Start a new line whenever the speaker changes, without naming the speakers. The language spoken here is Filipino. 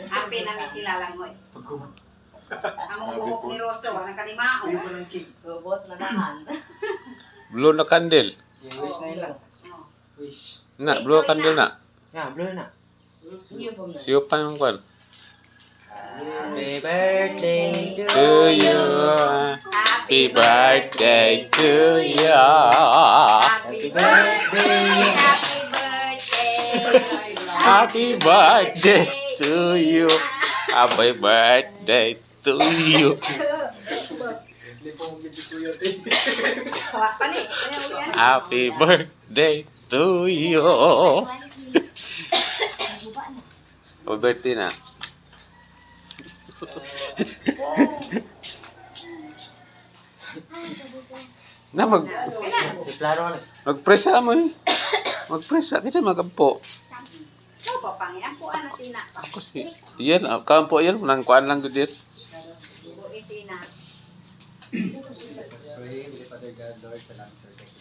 Happy na may sila lang mo. Ang buhok ni Rosso, walang kalimao.
Uy, walang cake.
Robot na naman.
Blow na candle.
Wish na ilang.
Oh.
Wish.
Na, blow candle na.
Nga, blow na.
Uniform na.
Siyo pa yung kwan.
Happy birthday to
To you. Happy birthday to you.
Happy birthday, happy birthday.
Happy birthday to you. Happy birthday to you.
Hindi po mong hindi ko yun.
Happy birthday to you. Happy birthday na. Na
Deklaro na.
magpresa mo eh. Magpresa kasi magampo.
Ikaw pa pang yan po na sina.
Ako si yan, kampo yan nang kuan lang gud.
Buhi sina.
Pray, Father God, Lord, salamat for this.